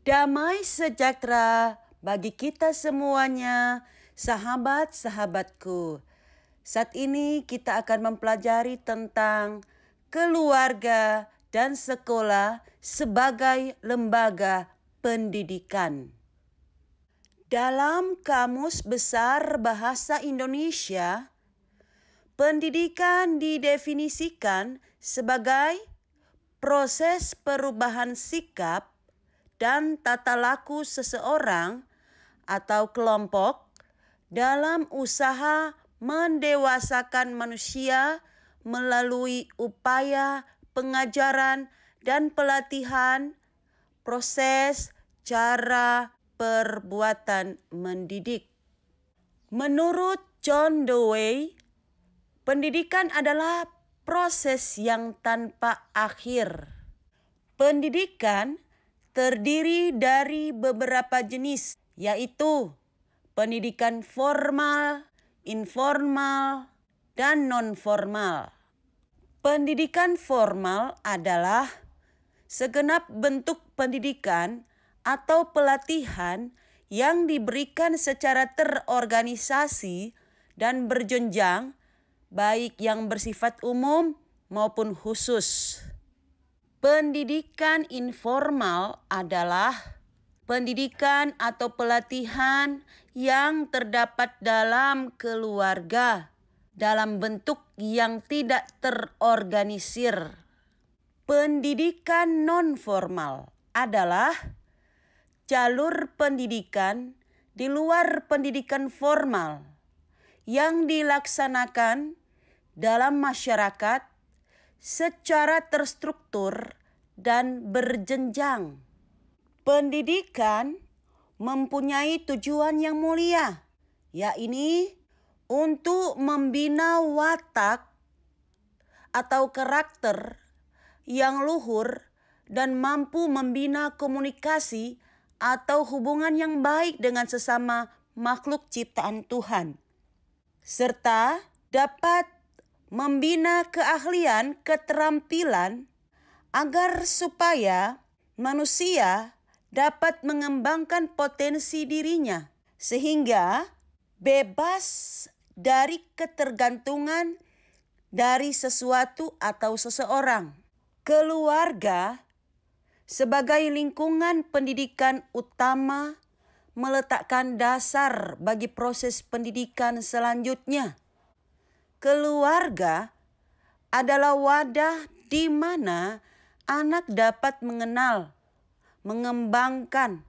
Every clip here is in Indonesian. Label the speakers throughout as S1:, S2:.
S1: Damai sejahtera bagi kita semuanya, sahabat-sahabatku. Saat ini kita akan mempelajari tentang keluarga dan sekolah sebagai lembaga pendidikan. Dalam Kamus Besar Bahasa Indonesia, pendidikan didefinisikan sebagai proses perubahan sikap dan tata laku seseorang atau kelompok dalam usaha mendewasakan manusia melalui upaya pengajaran dan pelatihan, proses, cara, perbuatan mendidik. Menurut John Dewey, pendidikan adalah proses yang tanpa akhir. Pendidikan terdiri dari beberapa jenis, yaitu pendidikan formal, informal, dan non-formal. Pendidikan formal adalah segenap bentuk pendidikan atau pelatihan yang diberikan secara terorganisasi dan berjenjang, baik yang bersifat umum maupun khusus. Pendidikan informal adalah pendidikan atau pelatihan yang terdapat dalam keluarga dalam bentuk yang tidak terorganisir. Pendidikan non-formal adalah jalur pendidikan di luar pendidikan formal yang dilaksanakan dalam masyarakat secara terstruktur dan berjenjang. Pendidikan mempunyai tujuan yang mulia, yaitu untuk membina watak atau karakter yang luhur dan mampu membina komunikasi atau hubungan yang baik dengan sesama makhluk ciptaan Tuhan, serta dapat membina keahlian, keterampilan agar supaya manusia dapat mengembangkan potensi dirinya sehingga bebas dari ketergantungan dari sesuatu atau seseorang. Keluarga sebagai lingkungan pendidikan utama meletakkan dasar bagi proses pendidikan selanjutnya. Keluarga adalah wadah di mana anak dapat mengenal, mengembangkan,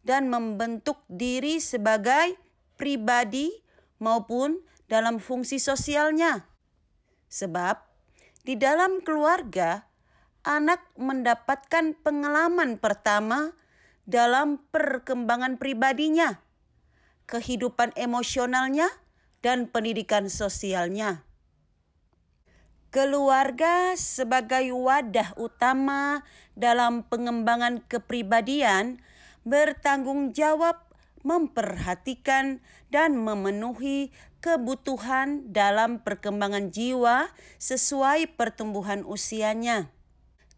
S1: dan membentuk diri sebagai pribadi maupun dalam fungsi sosialnya. Sebab di dalam keluarga, anak mendapatkan pengalaman pertama dalam perkembangan pribadinya, kehidupan emosionalnya, dan pendidikan sosialnya. Keluarga sebagai wadah utama dalam pengembangan kepribadian bertanggung jawab memperhatikan dan memenuhi kebutuhan dalam perkembangan jiwa sesuai pertumbuhan usianya.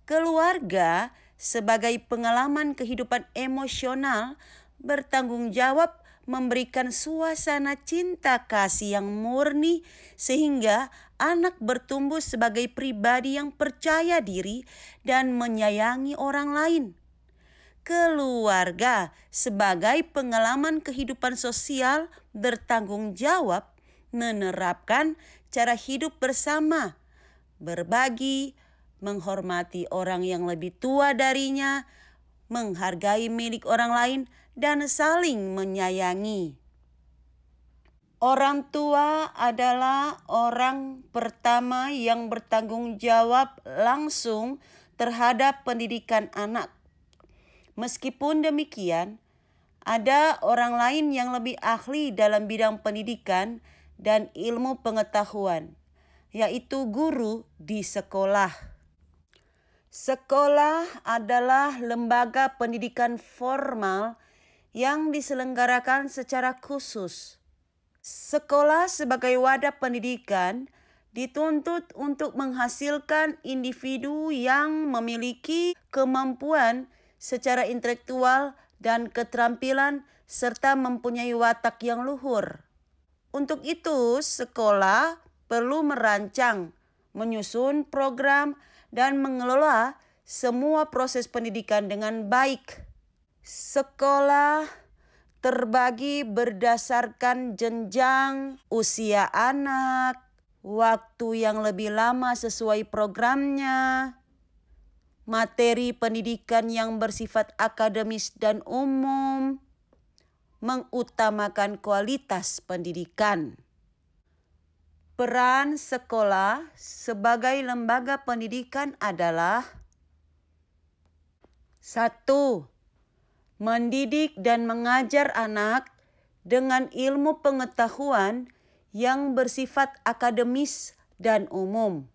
S1: Keluarga sebagai pengalaman kehidupan emosional bertanggung jawab memberikan suasana cinta kasih yang murni sehingga anak bertumbuh sebagai pribadi yang percaya diri dan menyayangi orang lain. Keluarga sebagai pengalaman kehidupan sosial bertanggung jawab menerapkan cara hidup bersama, berbagi, menghormati orang yang lebih tua darinya, menghargai milik orang lain, dan saling menyayangi. Orang tua adalah orang pertama yang bertanggung jawab langsung terhadap pendidikan anak. Meskipun demikian, ada orang lain yang lebih ahli dalam bidang pendidikan dan ilmu pengetahuan, yaitu guru di sekolah. Sekolah adalah lembaga pendidikan formal yang diselenggarakan secara khusus. Sekolah sebagai wadah pendidikan dituntut untuk menghasilkan individu yang memiliki kemampuan secara intelektual dan keterampilan serta mempunyai watak yang luhur. Untuk itu, sekolah perlu merancang, menyusun program, dan mengelola semua proses pendidikan dengan baik. Sekolah terbagi berdasarkan jenjang usia anak, waktu yang lebih lama sesuai programnya, materi pendidikan yang bersifat akademis dan umum, mengutamakan kualitas pendidikan. Peran sekolah sebagai lembaga pendidikan adalah 1. Mendidik dan mengajar anak dengan ilmu pengetahuan yang bersifat akademis dan umum.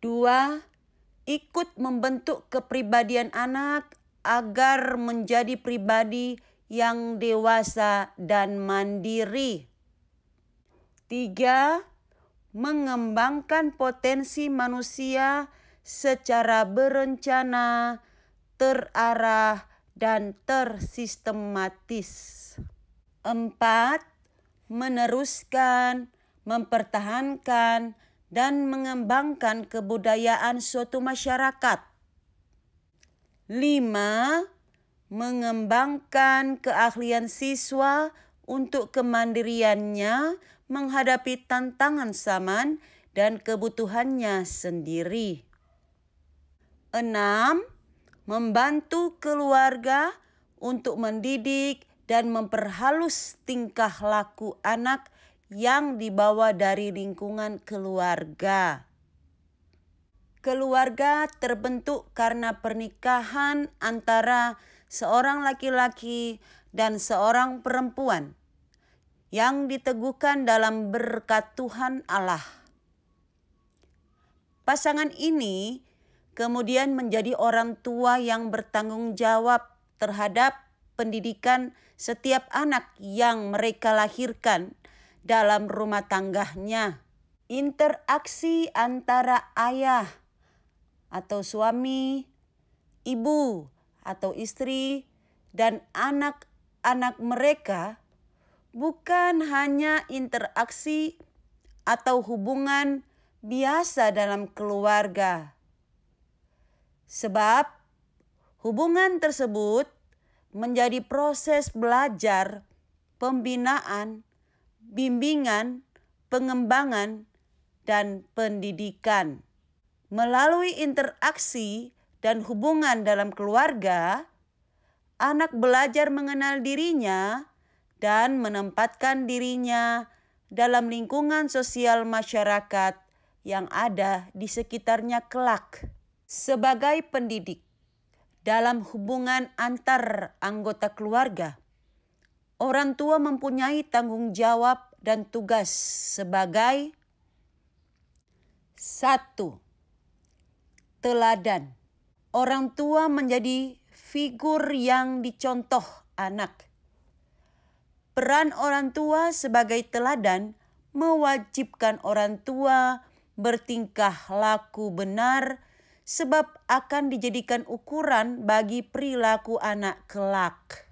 S1: 2. Ikut membentuk kepribadian anak agar menjadi pribadi yang dewasa dan mandiri. 3. Mengembangkan potensi manusia secara berencana, terarah, dan tersistematis. 4. Meneruskan, mempertahankan, dan mengembangkan kebudayaan suatu masyarakat. 5. Mengembangkan keahlian siswa untuk kemandiriannya menghadapi tantangan zaman dan kebutuhannya sendiri. 6. Membantu keluarga untuk mendidik dan memperhalus tingkah laku anak yang dibawa dari lingkungan keluarga. Keluarga terbentuk karena pernikahan antara seorang laki-laki dan seorang perempuan yang diteguhkan dalam berkat Tuhan Allah. Pasangan ini kemudian menjadi orang tua yang bertanggung jawab terhadap pendidikan setiap anak yang mereka lahirkan dalam rumah tangganya. Interaksi antara ayah atau suami, ibu atau istri, dan anak-anak mereka bukan hanya interaksi atau hubungan biasa dalam keluarga. Sebab hubungan tersebut menjadi proses belajar, pembinaan, bimbingan, pengembangan, dan pendidikan. Melalui interaksi dan hubungan dalam keluarga, anak belajar mengenal dirinya dan menempatkan dirinya dalam lingkungan sosial masyarakat yang ada di sekitarnya kelak. Sebagai pendidik dalam hubungan antar anggota keluarga, orang tua mempunyai tanggung jawab dan tugas sebagai 1. Teladan. Orang tua menjadi figur yang dicontoh anak. Peran orang tua sebagai teladan mewajibkan orang tua bertingkah laku benar sebab akan dijadikan ukuran bagi perilaku anak kelak.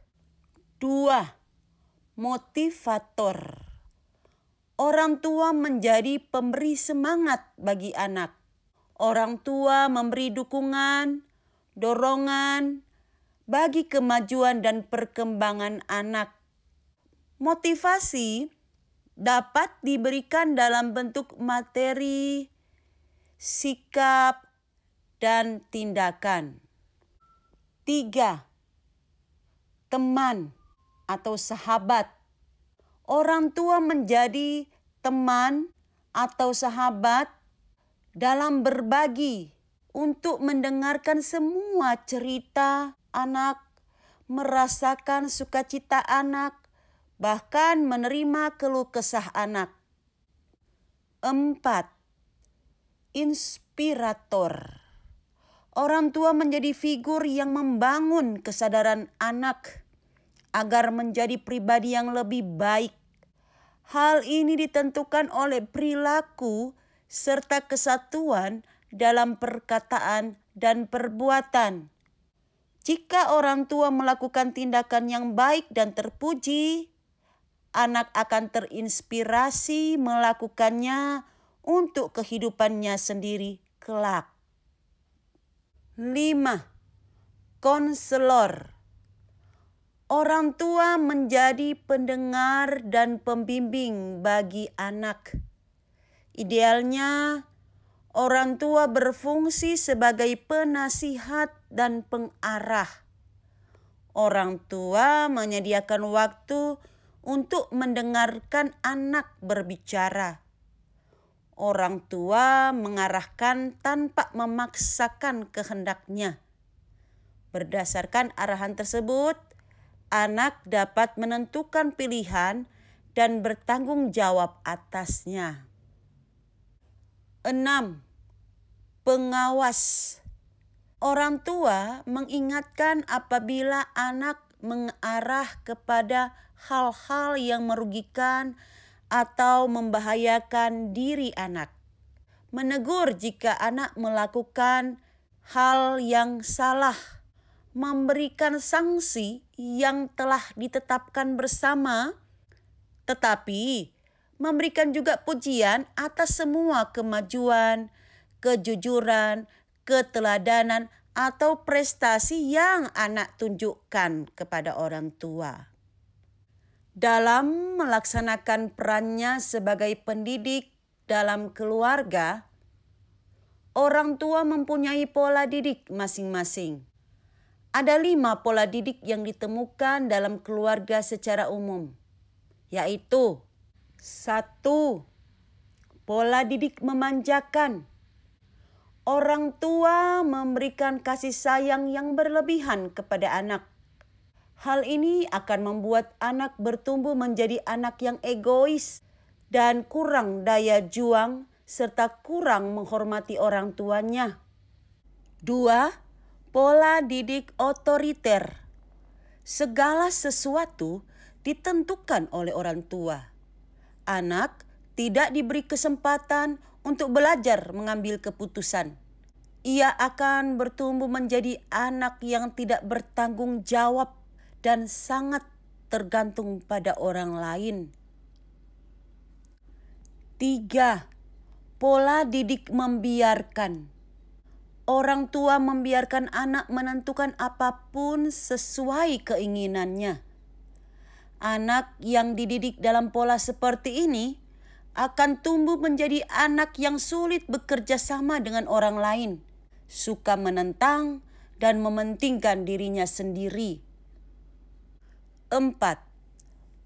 S1: 2. Motivator. Orang tua menjadi pemberi semangat bagi anak. Orang tua memberi dukungan, dorongan bagi kemajuan dan perkembangan anak. Motivasi dapat diberikan dalam bentuk materi, sikap, dan tindakan. 3. Teman atau sahabat. Orang tua menjadi teman atau sahabat dalam berbagi untuk mendengarkan semua cerita anak, merasakan sukacita anak, bahkan menerima keluh kesah anak. 4. Inspirator. Orang tua menjadi figur yang membangun kesadaran anak agar menjadi pribadi yang lebih baik. Hal ini ditentukan oleh perilaku serta kesatuan dalam perkataan dan perbuatan. Jika orang tua melakukan tindakan yang baik dan terpuji, anak akan terinspirasi melakukannya untuk kehidupannya sendiri kelak. 5. Konselor. Orang tua menjadi pendengar dan pembimbing bagi anak. Idealnya, orang tua berfungsi sebagai penasihat dan pengarah. Orang tua menyediakan waktu untuk mendengarkan anak berbicara. Orang tua mengarahkan tanpa memaksakan kehendaknya. Berdasarkan arahan tersebut, anak dapat menentukan pilihan dan bertanggung jawab atasnya. 6. Pengawas. Orang tua mengingatkan apabila anak mengarah kepada hal-hal yang merugikan atau membahayakan diri anak. Menegur jika anak melakukan hal yang salah. Memberikan sanksi yang telah ditetapkan bersama, tetapi memberikan juga pujian atas semua kemajuan, kejujuran, keteladanan, atau prestasi yang anak tunjukkan kepada orang tua. Dalam melaksanakan perannya sebagai pendidik dalam keluarga, orang tua mempunyai pola didik masing-masing. Ada 5 pola didik yang ditemukan dalam keluarga secara umum, yaitu 1. Pola didik memanjakan. Orang tua memberikan kasih sayang yang berlebihan kepada anak. Hal ini akan membuat anak bertumbuh menjadi anak yang egois dan kurang daya juang serta kurang menghormati orang tuanya. 2. Pola didik otoriter. Segala sesuatu ditentukan oleh orang tua. Anak tidak diberi kesempatan untuk belajar mengambil keputusan. Ia akan bertumbuh menjadi anak yang tidak bertanggung jawab dan sangat tergantung pada orang lain. 3. Pola didik membiarkan. Orang tua membiarkan anak menentukan apapun sesuai keinginannya. Anak yang dididik dalam pola seperti ini akan tumbuh menjadi anak yang sulit bekerja sama dengan orang lain, suka menentang dan mementingkan dirinya sendiri. 4.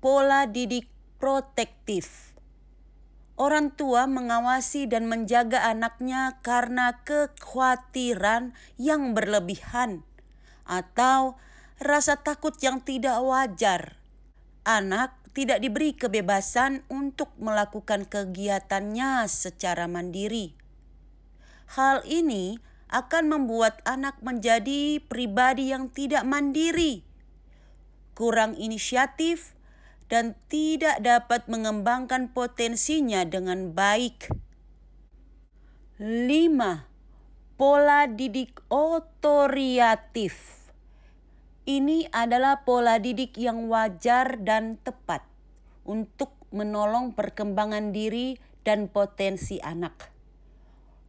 S1: Pola didik protektif. Orang tua mengawasi dan menjaga anaknya karena kekhawatiran yang berlebihan atau rasa takut yang tidak wajar. Anak tidak diberi kebebasan untuk melakukan kegiatannya secara mandiri. Hal ini akan membuat anak menjadi pribadi yang tidak mandiri, kurang inisiatif, dan tidak dapat mengembangkan potensinya dengan baik. 5. Pola didik otoritatif. Ini adalah pola didik yang wajar dan tepat untuk menolong perkembangan diri dan potensi anak.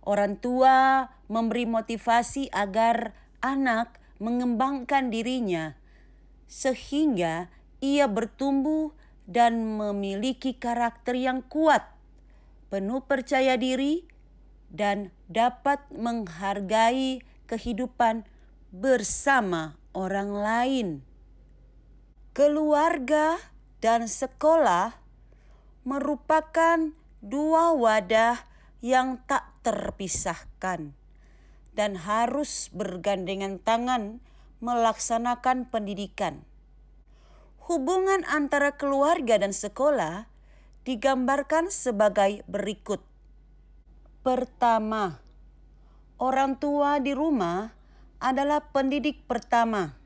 S1: Orang tua memberi motivasi agar anak mengembangkan dirinya sehingga ia bertumbuh dan memiliki karakter yang kuat, penuh percaya diri, dan dapat menghargai kehidupan bersama orang lain. Keluarga dan sekolah merupakan 2 wadah yang tak terpisahkan dan harus bergandengan tangan melaksanakan pendidikan. Hubungan antara keluarga dan sekolah digambarkan sebagai berikut. Pertama, orang tua di rumah adalah pendidik pertama,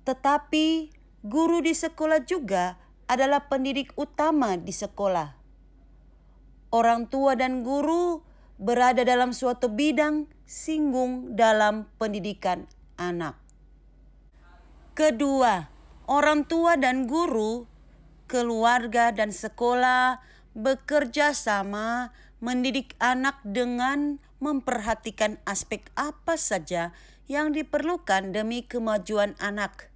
S1: tetapi guru di sekolah juga adalah pendidik utama di sekolah. Orang tua dan guru berada dalam suatu bidang singgung dalam pendidikan anak. Kedua, orang tua dan guru, keluarga dan sekolah bekerja sama mendidik anak dengan memperhatikan aspek apa saja yang diperlukan demi kemajuan anak.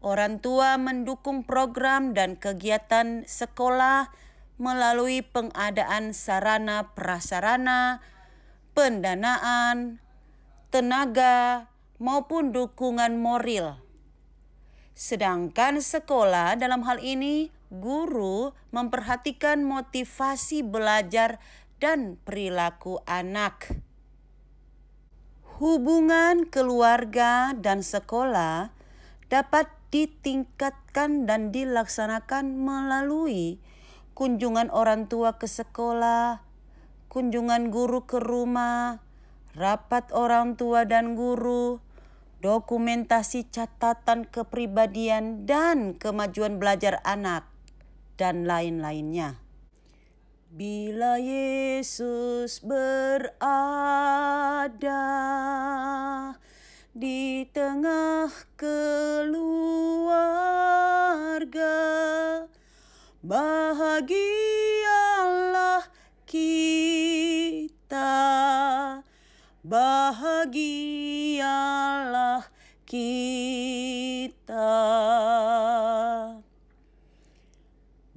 S1: Orang tua mendukung program dan kegiatan sekolah melalui pengadaan sarana prasarana, pendanaan, tenaga, maupun dukungan moral. Sedangkan sekolah dalam hal ini, guru memperhatikan motivasi belajar dan perilaku anak. Hubungan keluarga dan sekolah dapat ditingkatkan dan dilaksanakan melalui kunjungan orang tua ke sekolah, kunjungan guru ke rumah, rapat orang tua dan guru, dokumentasi catatan kepribadian dan kemajuan belajar anak, dan lain-lainnya. Bila Yesus berada di tengah keluarga, bahagialah kita, bahagialah kita.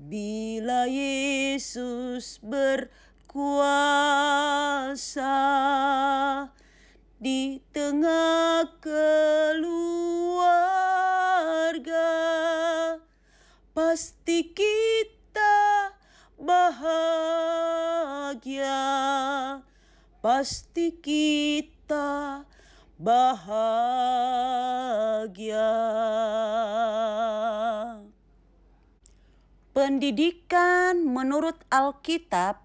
S1: Bila Yesus berkuasa di tengah keluarga, pasti kita bahagia, pasti kita bahagia. Pendidikan menurut Alkitab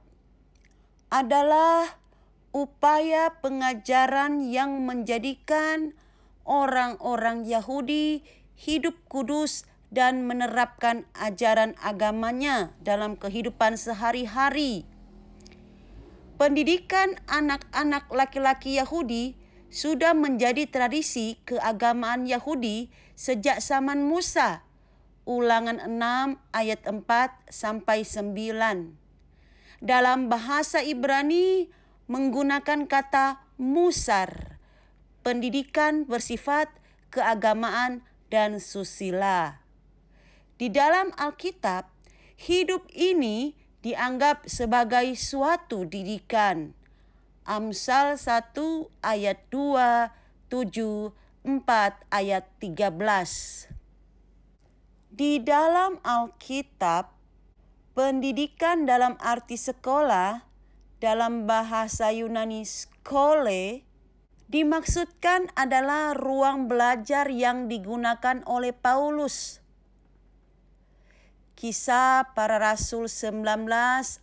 S1: adalah upaya pengajaran yang menjadikan orang-orang Yahudi hidup kudus dan menerapkan ajaran agamanya dalam kehidupan sehari-hari. Pendidikan anak-anak laki-laki Yahudi sudah menjadi tradisi keagamaan Yahudi sejak zaman Musa. Ulangan 6 ayat 4-9. Dalam bahasa Ibrani menggunakan kata musar. Pendidikan bersifat keagamaan dan susila. Di dalam Alkitab, hidup ini dianggap sebagai suatu didikan. Amsal 1 ayat 2, 7, 4 ayat 13. Di dalam Alkitab, pendidikan dalam arti sekolah, dalam bahasa Yunani skole, dimaksudkan adalah ruang belajar yang digunakan oleh Paulus. Kisah Para Rasul 19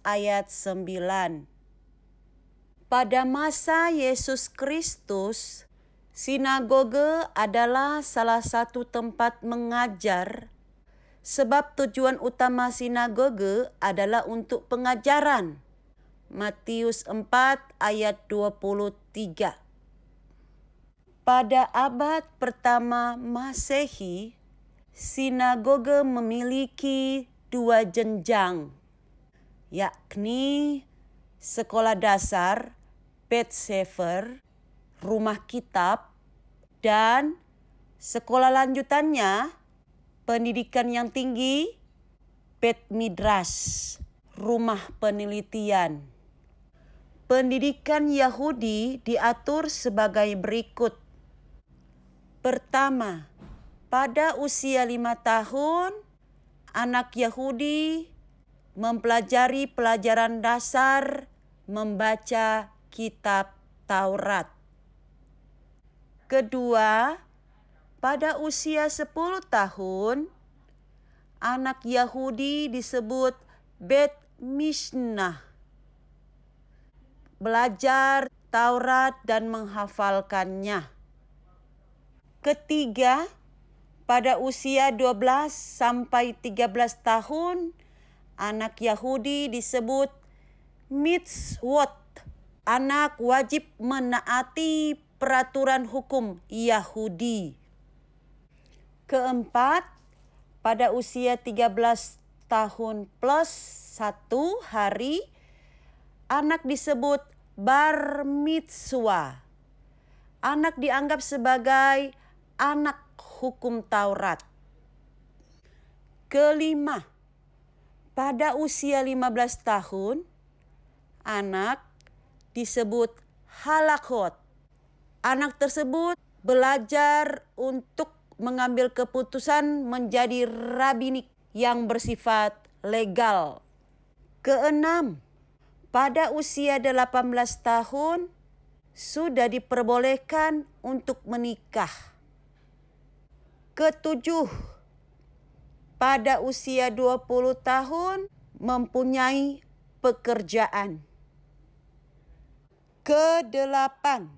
S1: ayat 9. Pada masa Yesus Kristus, sinagoge adalah salah satu tempat mengajar, sebab tujuan utama sinagoge adalah untuk pengajaran. Matius 4 ayat 23. Pada abad pertama Masehi, sinagoge memiliki 2 jenjang, yakni sekolah dasar, Bet Sefer, rumah kitab, dan sekolah lanjutannya, pendidikan yang tinggi, Bet Midrash, rumah penelitian. Pendidikan Yahudi diatur sebagai berikut. Pertama, pada usia 5 tahun, anak Yahudi mempelajari pelajaran dasar membaca kitab Taurat. Kedua, pada usia 10 tahun, anak Yahudi disebut Bet Mishnah, belajar Taurat dan menghafalkannya. Ketiga, pada usia 12 sampai 13 tahun, anak Yahudi disebut mitzvot, anak wajib menaati peraturan hukum Yahudi. Keempat, pada usia 13 tahun plus 1 hari, anak disebut bar mitzwa. Anak dianggap sebagai anak hukum Taurat. Kelima, pada usia 15 tahun, anak disebut halakot. Anak tersebut belajar untuk mengambil keputusan menjadi rabinik yang bersifat legal. Keenam, pada usia 18 tahun sudah diperbolehkan untuk menikah. Ketujuh, pada usia 20 tahun mempunyai pekerjaan. Kedelapan,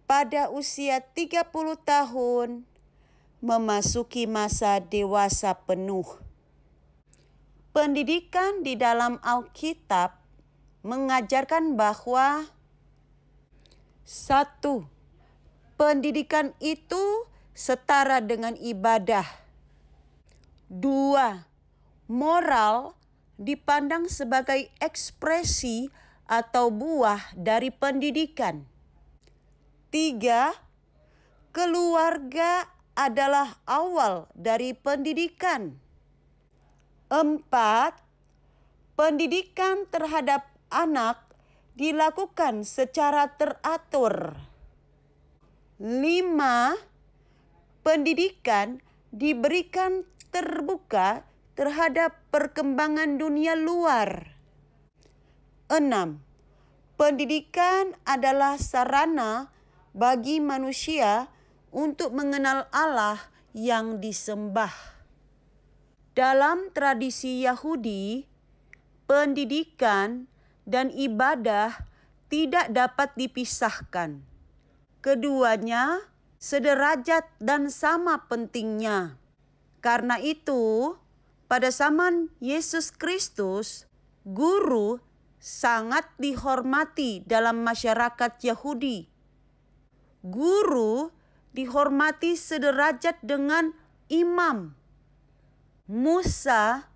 S1: pada usia 30 tahun memasuki masa dewasa penuh. Pendidikan di dalam Alkitab mengajarkan bahwa 1. Pendidikan itu setara dengan ibadah. 2. Moral dipandang sebagai ekspresi atau buah dari pendidikan. 3. Keluarga adalah awal dari pendidikan. 4. Pendidikan terhadap anak dilakukan secara teratur. 5. Pendidikan diberikan terbuka terhadap perkembangan dunia luar. 6. Pendidikan adalah sarana bagi manusia untuk mengenal Allah yang disembah. Dalam tradisi Yahudi, pendidikan dan ibadah tidak dapat dipisahkan. Keduanya sederajat dan sama pentingnya. Karena itu, pada zaman Yesus Kristus, guru sangat dihormati dalam masyarakat Yahudi. Guru dihormati sederajat dengan imam. Musa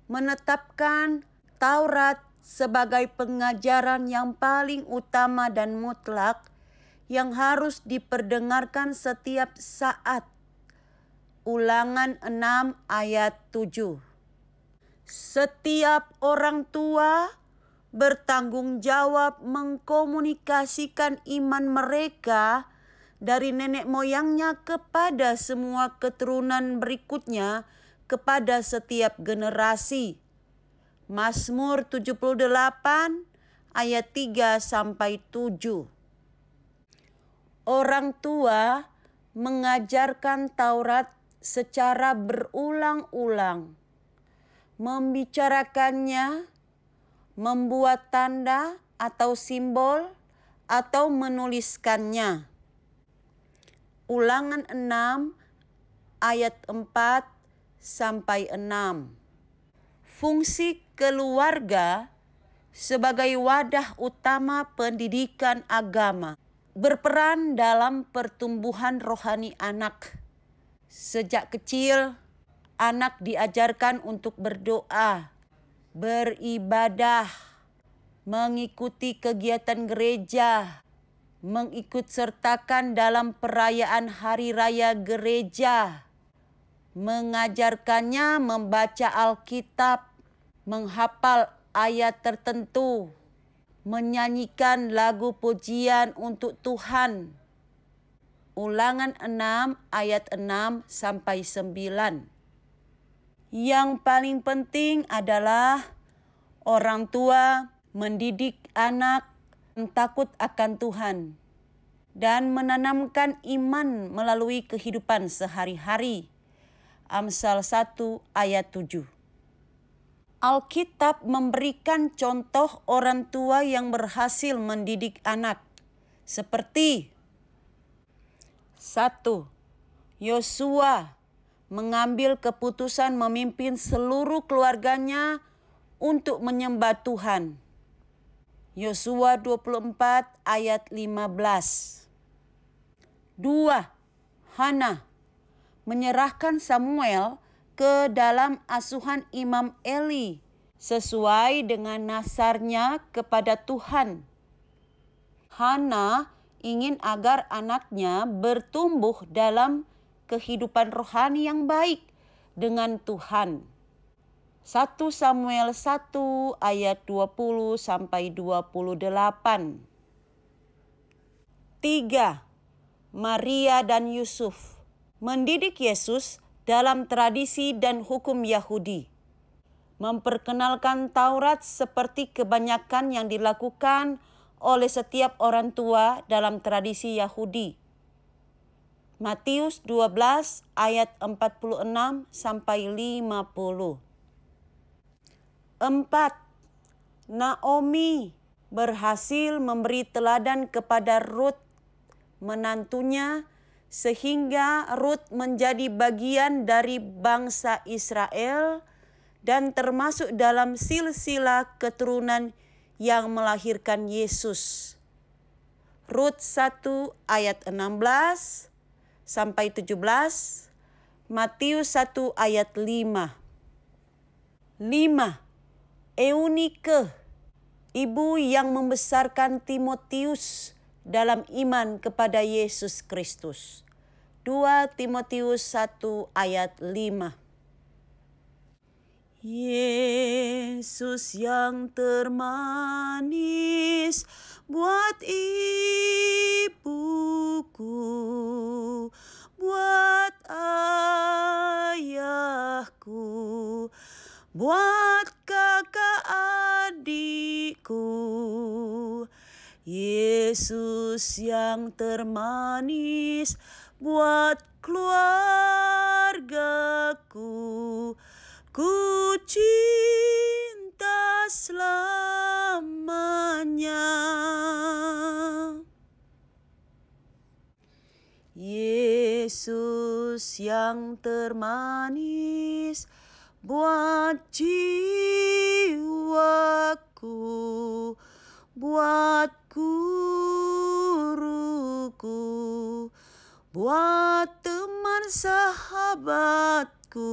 S1: menetapkan Taurat sebagai pengajaran yang paling utama dan mutlak yang harus diperdengarkan setiap saat. Ulangan 6 ayat 7. Setiap orang tua bertanggung jawab mengkomunikasikan iman mereka dari nenek moyangnya kepada semua keturunan berikutnya, kepada setiap generasi. Mazmur 78 ayat 3-7. Orang tua mengajarkan Taurat secara berulang-ulang, membicarakannya, membuat tanda atau simbol, atau menuliskannya. Ulangan 6 ayat 4-6. Fungsi keluarga sebagai wadah utama pendidikan agama berperan dalam pertumbuhan rohani anak. Sejak kecil, anak diajarkan untuk berdoa, beribadah, mengikuti kegiatan gereja, mengikut sertakan dalam perayaan hari raya gereja, mengajarkannya membaca Alkitab, menghafal ayat tertentu, menyanyikan lagu pujian untuk Tuhan. Ulangan 6 ayat 6-9. Yang paling penting adalah orang tua mendidik anak takut akan Tuhan dan menanamkan iman melalui kehidupan sehari-hari. Amsal 1 ayat 7. Alkitab memberikan contoh orang tua yang berhasil mendidik anak. Seperti 1. Yosua mengambil keputusan memimpin seluruh keluarganya untuk menyembah Tuhan. Yosua 24 ayat 15. 2. Hana menyerahkan Samuel ke dalam asuhan Imam Eli sesuai dengan nasarnya kepada Tuhan. Hana ingin agar anaknya bertumbuh dalam kehidupan rohani yang baik dengan Tuhan. 1 Samuel 1 ayat 20 sampai 28. 3. Maria dan Yusuf mendidik Yesus dalam tradisi dan hukum Yahudi. Memperkenalkan Taurat seperti kebanyakan yang dilakukan oleh setiap orang tua dalam tradisi Yahudi. Matius 12 ayat 46 sampai 50. 4. Naomi berhasil memberi teladan kepada Rut, menantunya, sehingga Rut menjadi bagian dari bangsa Israel dan termasuk dalam silsilah keturunan yang melahirkan Yesus. Rut 1 ayat 16 sampai 17, Matius 1 ayat 5. 5. Eunike, ibu yang membesarkan Timotius dalam iman kepada Yesus Kristus. 2 Timotius 1 ayat 5. Yesus yang termanis buat ibuku, buat ayahku, buat kakak adikku. Yesus yang termanis buat keluargaku, ku cinta selamanya. Yesus yang termanis buat jiwaku, buat guruku, buat teman sahabatku.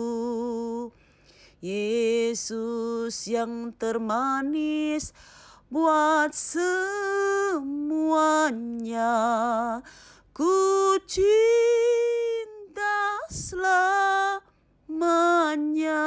S1: Yesus yang termanis buat semuanya, ku cinta selamanya.